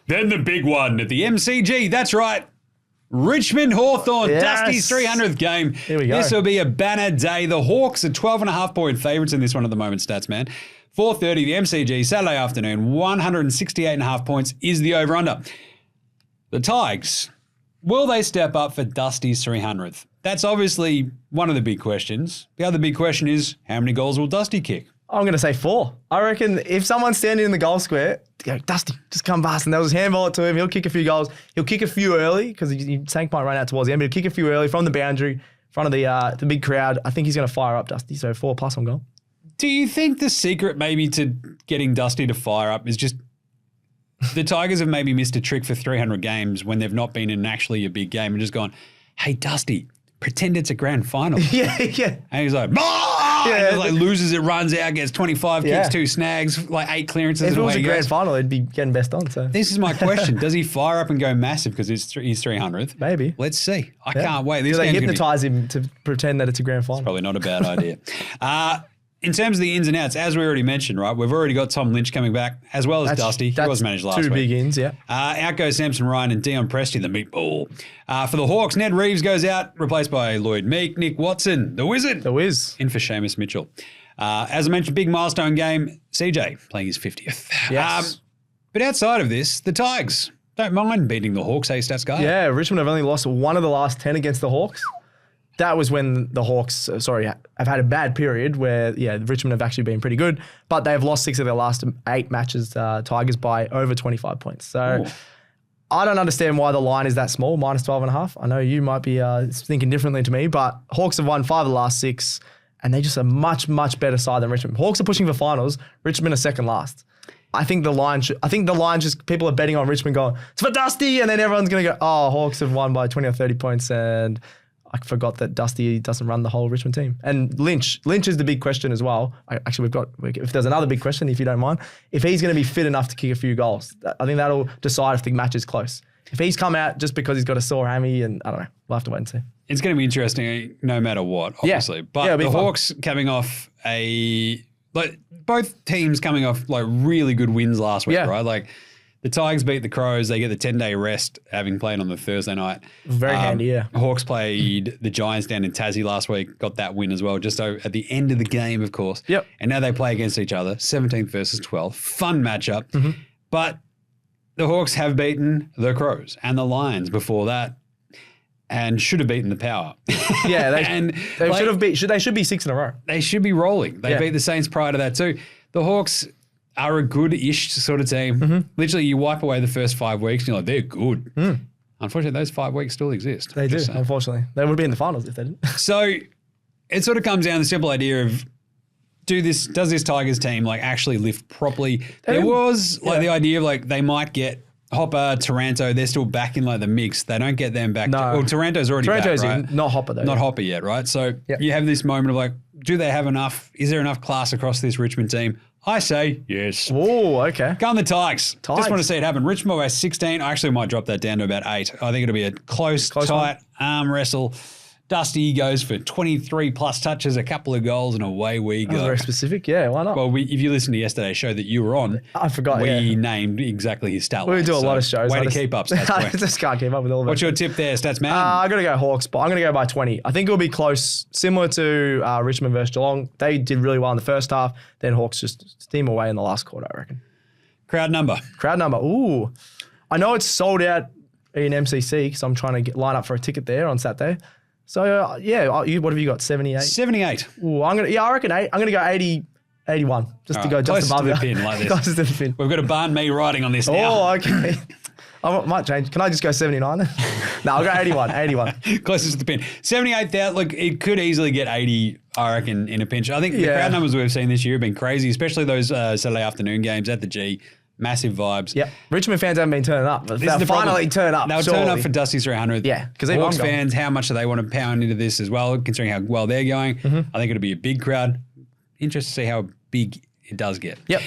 Then the big one at the MCG. That's right. Richmond Hawthorn, Yes. Dusty's 300th game. Here we go. This will be a banner day. The Hawks are 12.5-point favourites in this one at the moment, stats man. 4:30, the MCG, Saturday afternoon, 168.5 points is the over-under. The Tigers, will they step up for Dusty's 300th? That's obviously one of the big questions. The other big question is, how many goals will Dusty kick? I'm going to say 4. I reckon if someone's standing in the goal square, go, Dusty, just come past. And they'll just handball it to him. He'll kick a few goals. He'll kick a few early because Sank might run out towards the end, but he'll kick a few early from the boundary, in front of the big crowd. I think he's going to fire up Dusty, so 4+ on goal. Do you think the secret maybe to getting Dusty to fire up is just the Tigers have maybe missed a trick for 300 games when they've not been in actually a big game and just gone, hey, Dusty, pretend it's a grand final. Yeah. And he's like, and he like loses it, runs out, gets 25 kicks, 2 snags, like 8 clearances. If it was a grand final, he'd be getting best on. So this is my question. Does he fire up and go massive because he's 300th? Maybe. Let's see. I can't wait. Do they hypnotise him to pretend that it's a grand final? Probably not a bad idea. In terms of the ins and outs, as we already mentioned, right, we've already got Tom Lynch coming back, as well as Dusty. He was managed last week. 2 big ins, yeah. Out goes Samson Ryan and Dion Presti, the meatball. For the Hawks, Ned Reeves goes out, replaced by Lloyd Meek. Nick Watson, the Wizard. The Wiz. In for Seamus Mitchell. As I mentioned, big milestone game, CJ playing his 50th. Yes. But outside of this, the Tigers don't mind beating the Hawks, hey, Stats guy. Yeah, Richmond have only lost 1 of the last 10 against the Hawks. That was when the Hawks, have had a bad period where, Richmond have actually been pretty good, but they've lost 6 of their last 8 matches, Tigers, by over 25 points. So I don't understand why the line is that small, -12.5. I know you might be thinking differently to me, but Hawks have won 5 of the last 6, and they're just a much, much better side than Richmond. Hawks are pushing for finals. Richmond are second last. I think the line just people are betting on Richmond going, it's for Dusty, and then everyone's going to go, oh, Hawks have won by 20 or 30 points, and I forgot that Dusty doesn't run the whole Richmond team. And Lynch is the big question as well. If there's another big question, if you don't mind, if he's going to be fit enough to kick a few goals. I think that'll decide if the match is close. If he's come out just because he's got a sore hammy, and I don't know, we'll have to wait and see. It's going to be interesting no matter what, obviously. But the Hawks coming off both teams coming off really good wins last week, right? Like the Tigers beat the Crows. They get the 10-day rest, having played on the Thursday night. Very handy, yeah. Hawks played the Giants down in Tassie last week, got that win as well, just at the end of the game, of course. Yep. And now they play against each other, 17th versus 12th. Fun matchup. Mm-hmm. But the Hawks have beaten the Crows and the Lions before that and should have beaten the Power. Yeah, they should be 6 in a row. They should be rolling. They beat the Saints prior to that too. The Hawks are a good-ish sort of team. Mm-hmm. Literally, you wipe away the first 5 weeks and you're like, they're good. Mm. Unfortunately, those 5 weeks still exist. They do, unfortunately. They would be in the finals if they didn't. So it sort of comes down to the simple idea of does this Tigers team actually lift properly? There was the idea of they might get Hopper, Taranto, they're still back in the mix. They don't get them back. No. Taranto's already back, right? Not Hopper though. Not Hopper yet, right? So you have this moment of do they have enough? Is there enough class across this Richmond team? I say yes. Oh, okay. Go on the Tigers. Just want to see it happen. Richmond by 16. I actually might drop that down to about 8. I think it'll be a close tight arm wrestle. Dusty goes for 23 plus touches, a couple of goals, and away we go. That's very specific. Yeah, why not? Well, if you listen to yesterday's show that you were on, I forgot. We named exactly his stat line. We do a lot of shows. Way to keep up, Stats. I just can't keep up with all of it. What's your tip there, Stats man? I'm going to go Hawks, but I'm going to go by 20. I think it'll be close, similar to Richmond versus Geelong. They did really well in the first half. Then Hawks just steam away in the last quarter, I reckon. Crowd number. Ooh. I know it's sold out in MCC because I'm trying to line up for a ticket there on Saturday. So, what have you got, 78? 78. Ooh, I reckon 8. I'm going to go 80, 81, just to go just above the pin like this. Closest to the pin. We've got a barn me riding on this now. Oh, okay. I might change. Can I just go 79 then? No, I'll go 81. Closest to the pin. 78,000. Look, it could easily get 80, I reckon, in a pinch. I think the crowd numbers we've seen this year have been crazy, especially those Saturday afternoon games at the G. Massive vibes. Yep. Richmond fans haven't been turning up. But they'll finally turn up. They'll turn up for Dusty's 300. Yeah. Because Hawks fans, how much do they want to pound into this as well, considering how well they're going? Mm-hmm. I think it'll be a big crowd. Interested to see how big it does get. Yep.